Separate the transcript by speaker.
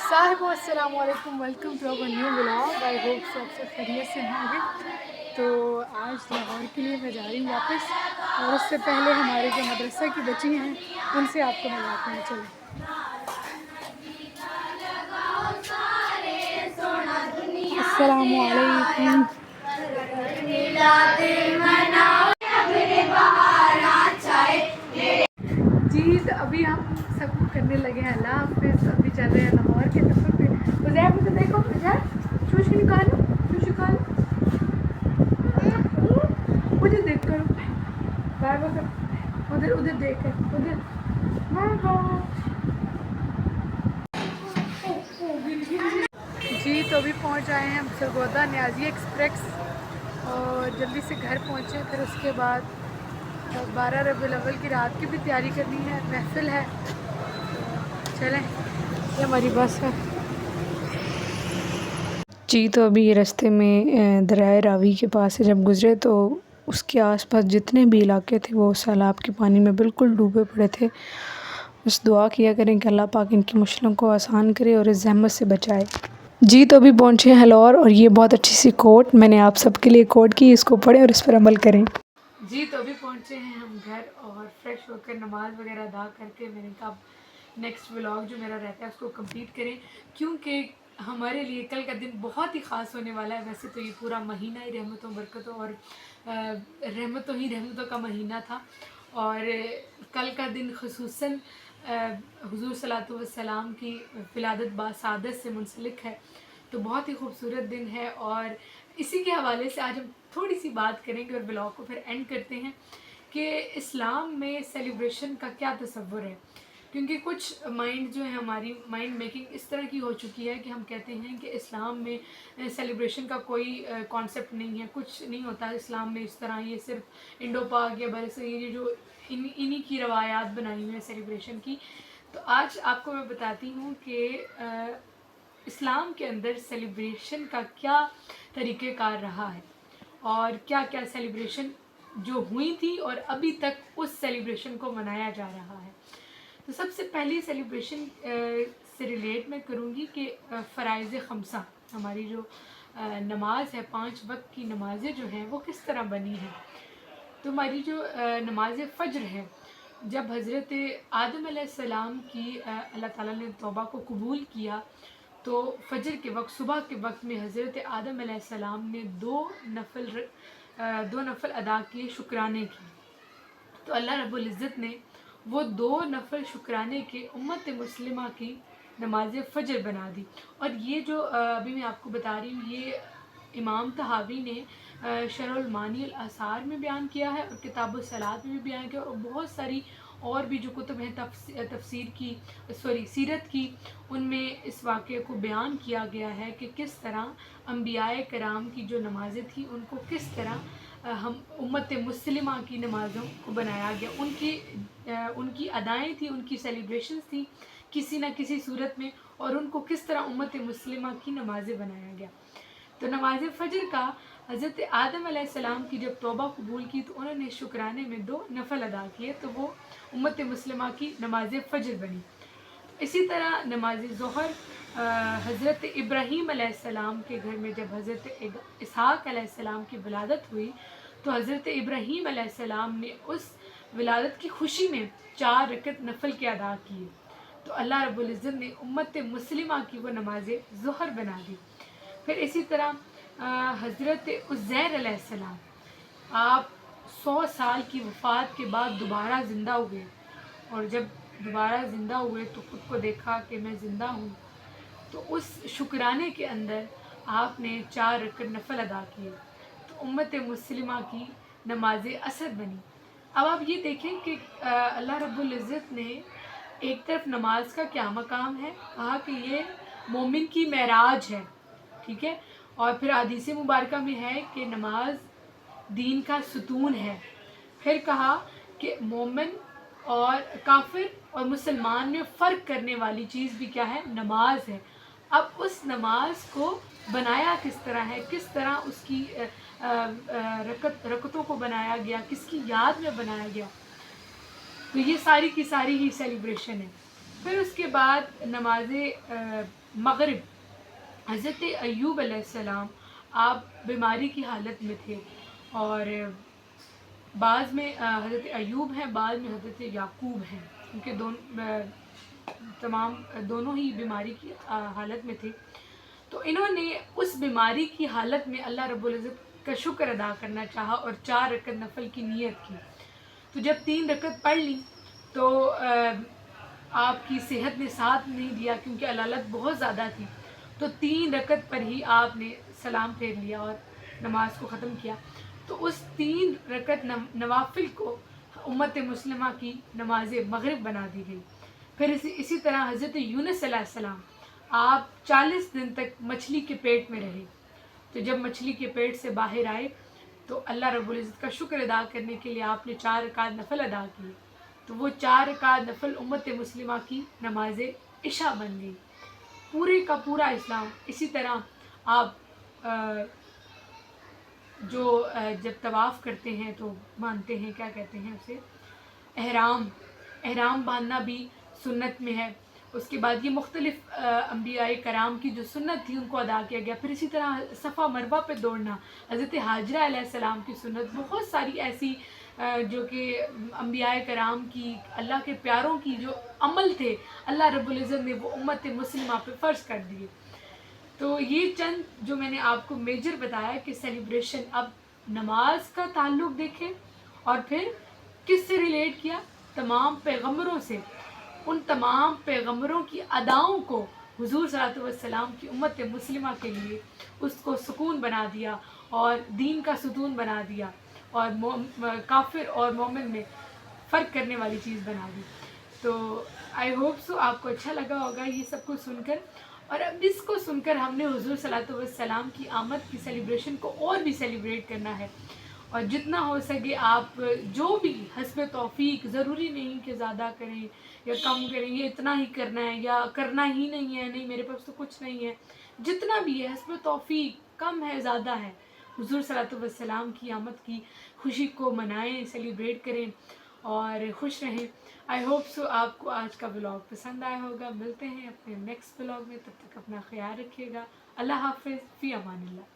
Speaker 1: साहिबो अस्सलाम वालेकुम, welcome to our new vlog. I hope सब खैरियत से होंगे। तो आज लाहौर के लिए मैं जा रही हूँ वापस, और उससे पहले हमारे जो मदरसा की बच्ची हैं उनसे आपको मिलाते हैं। चलो, अस्सलामु अलैकुम। जी, तो अभी हम सब करने लगे हैं अल्लाह हाफिज़। अभी चल रहे हैं लाहौर के सफ़र पे। उज़ैर मुझे देखो, उज़ैर शूश निकालो, शूश निकालो, मुझे देख कर बाय बाय कर, उधर उधर देख कर, उधर बाय बाय। जी, तो अभी पहुंच आए हैं हम सरगोदा न्याजी एक्सप्रेस, और जल्दी से घर पहुंचे। फिर उसके बाद 12 रबीउल अव्वल की रात की भी तैयारी करनी है, महफिल है। चलें, ये हमारी बस है। जी, तो अभी ये रास्ते में दरियाए रावी के पास से जब गुज़रे तो उसके आसपास जितने भी इलाके थे वो सैलाब के पानी में बिल्कुल डूबे पड़े थे। बस दुआ किया करें कि अल्लाह पाक इनकी मुश्किलों को आसान करे और इस ज़हमत से बचाए। जी, तो अभी पहुँचे हैं लाहौर, और ये बहुत अच्छी सी कोट मैंने आप सबके लिए कोट की, इसको पढ़ें और इस पर अमल करें। जी, तो अभी पहुँचे हैं हम घर, और फ्रेश होकर नमाज़ वगैरह अदा करके मैंने कहा नेक्स्ट व्लॉग जो मेरा रहता है उसको कंप्लीट करें, क्योंकि हमारे लिए कल का दिन बहुत ही ख़ास होने वाला है। वैसे तो ये पूरा महीना ही रहमतों बरकतों और रहमतों का महीना था, और कल का दिन ख़ुसूसन हुज़ूर सल्लल्लाहु अलैहि वसल्लम की विलादत बासादत से मुंसलिक है। तो बहुत ही खूबसूरत दिन है, और इसी के हवाले से आज हम थोड़ी सी बात करेंगे और ब्लॉग को फिर एंड करते हैं कि इस्लाम में सेलिब्रेशन का क्या तसव्वुर है। क्योंकि कुछ माइंड जो है, हमारी माइंड मेकिंग इस तरह की हो चुकी है कि हम कहते हैं कि इस्लाम में सेलिब्रेशन का कोई कॉन्सेप्ट नहीं है, कुछ नहीं होता इस्लाम में इस तरह। ये सिर्फ इंडो पाक या ये जो इन्हीं की रवायात बनाई हुई है सेलिब्रेशन की। तो आज आपको मैं बताती हूँ कि इस्लाम के अंदर सेलिब्रेशन का क्या तरीक़ेकार रहा है, और क्या क्या सेलिब्रेशन जो हुई थी और अभी तक उस सेलिब्रेशन को मनाया जा रहा है। तो सबसे पहली सेलिब्रेशन से रिलेट मैं करूँगी कि फ़राइज़ ख़म्सा, हमारी जो नमाज है, 5 वक्त की नमाज़ें जो हैं वो किस तरह बनी हैं। तो हमारी जो नमाज फ़ज्र है, जब हज़रत आदम अलैहिस्सलाम की अल्लाह ताला ने तौबा को कबूल किया, तो फ़ज्र के वक्त, सुबह के वक्त में हज़रत आदम अलैहिस्सलाम ने दो नफल अदा किए शुक्राने की। तो अल्लाह रब्बुल इज़्ज़त ने वो 2 नफल शुक्राने के उम्मत मुस्लिमा की नमाज फ़ज्र बना दी। और ये जो अभी मैं आपको बता रही हूँ, ये इमाम तहावी ने शरहुल मानी अल आसार में बयान किया है, और किताबुल सलात में भी बयान किया, और बहुत सारी और भी जो कुतुब हैं तफसीर की, सीरत की, उनमें इस वाक़े को बयान किया गया है कि किस तरह अंबियाए कराम की जो नमाज़ें थी उनको किस तरह हम उम्मत मुस्लिमा की नमाज़ों को बनाया गया। उनकी अदाएँ थी, उनकी सेलिब्रेशंस थी किसी न किसी सूरत में, और उनको किस तरह उम्मत मुस्लिमा की नमाज़ें बनाया गया। तो नमाज फ़ज्र का हज़रत आदम अलैहिस्सलाम की जब तौबा कबूल की तो उन्होंने शुक्राने में 2 नफल अदा किए, तो वो उम्मत मुस्लिमा की नमाज फ़ज्र बनी। इसी तरह नमाज ज़ोहर हज़रत इब्राहीम अलैहिस्सलाम के घर में जब हज़रत इसहाक़ अलैहिस्सलाम की विलादत हुई, तो हज़रत इब्राहीम अलैहिस्सलाम ने उस विलादत की खुशी में 4 रकत नफल के अदा किए। तो अल्लाह रब्बुल इज़्ज़त ने उम्मत मुस्लिमा की वो नमाज ज़ोहर बना दी। फिर इसी तरह हज़रत उज़ैर अलैहिस्सलाम, आप 100 साल की वफ़ात के बाद दोबारा ज़िंदा हुए, और जब दोबारा ज़िंदा हुए तो ख़ुद को देखा कि मैं ज़िंदा हूँ, तो उस शुक्राने के अंदर आपने 4 रकत नफल अदा किए, तो उम्मत मुस्लिमा की नमाज असर बनी। अब आप ये देखें कि अल्लाह रब्बुल इज़्ज़त ने एक तरफ नमाज का क्या मकाम है, कहा कि ये मोमिन की मेराज है, ठीक है, और फिर हदीस मुबारका में है कि नमाज दीन का सुतून है। फिर कहा कि मोमिन और काफिर और मुसलमान में फ़र्क करने वाली चीज़ भी क्या है, नमाज है। अब उस नमाज को बनाया किस तरह है, किस तरह उसकी रकतों को बनाया गया, किसकी याद में बनाया गया, तो ये सारी की सारी ही सेलिब्रेशन है। پھر اس کے بعد نماز مغرب، حضرت ایوب علیہ السلام آپ بیماری کی حالت میں تھے، اور بعض میں حضرت ایوب ہیں، بعض میں حضرت یعقوب ہیں، کیونکہ دونوں ہی بیماری کی حالت میں تھے. تو انہوں نے اس بیماری کی حالت میں اللہ رب العزت کا شکر ادا کرنا چاہا اور 4 رکعت نفل کی نیت کی. تو جب 3 رکعت پڑھ لی تو آپ کی صحت نے ساتھ نہیں دیا، کیونکہ علالت بہت زیادہ تھی. تو 3 رکعت پر ہی آپ نے سلام پھیر لیا اور نماز کو ختم کیا. تو اس 3 رکعت نوافل کو امت مسلمہ کی نماز مغرب بنا دی گئی. پھر اسی طرح حضرت یونس علیہ السلام آپ 40 دن تک مچھلی کے پیٹ میں رہے. تو جب مچھلی کے پیٹ سے باہر آئے تو اللہ رب العزت کا شکر ادا کرنے کے لیے آپ نے 4 رکعت نفل ادا کیے. تو وہ 4 رکعت نفل امت مسلمہ کی نماز عشاء بن گئی. پورے کا پورا اسلام. اسی طرح آپ جو جب طواف کرتے ہیں تو باندھتے ہیں، کیا کہتے ہیں اسے، احرام باندھنا بھی سنت میں ہے. اس کے بعد یہ مختلف انبیاء کرام کی جو سنت تھی ان کو ادا کیا گیا. پھر اسی طرح صفا مروہ پہ دوڑنا حضرت حاجرہ علیہ السلام کی سنت. بہت ساری ایسی جو کہ انبیاء کرام کی، اللہ کے پیاروں کی جو عمل تھے، اللہ رب العزت نے وہ امت مسلمہ پہ فرض کر دیے. تو یہ چند جو میں نے آپ کو میجر بتایا کہ سیلیبریشن. اب نماز کا تعلق دیکھیں اور پھر کس سے ریلیٹ کیا، تمام پیغمبروں سے. ان تمام پیغمبروں کی اداؤں کو حضور صلی اللہ علیہ وسلم کی امت مسلمہ کے لیے اس کو سکون بنا دیا اور دین کا ستون بنا دیا، اور کافر اور مومن میں فرق کرنے والی چیز بنا دی. تو آئی ہوپ سو آپ کو اچھا لگا ہوگا یہ سب کو سن کر. اور اب اس کو سن کر ہم نے حضور صلی اللہ علیہ وسلم کی آمد کی سیلیبریشن کو اور بھی سیلیبریٹ کرنا ہے. اور جتنا ہو سکے آپ جو بھی حسب توفیق، ضروری نہیں کہ زیادہ کریں یا کم کریں، یہ اتنا ہی کرنا ہے یا کرنا ہی نہیں ہے، نہیں میرے پاس تو کچھ نہیں ہے، جتنا بھی ہے حسب توفیق، کم ہے زیادہ ہے، حضور صلی اللہ علیہ وسلم کی آمد کی خوشی کو منائیں، سیلیبریٹ کریں اور خوش رہیں. آئی ہوپ سو آپ کو آج کا ولاگ پسند آیا ہوگا. ملتے ہیں اپنے نیکسٹ ولاگ میں، تب تک اپنا خیال رکھیے گا. اللہ حافظ، فی امان اللہ.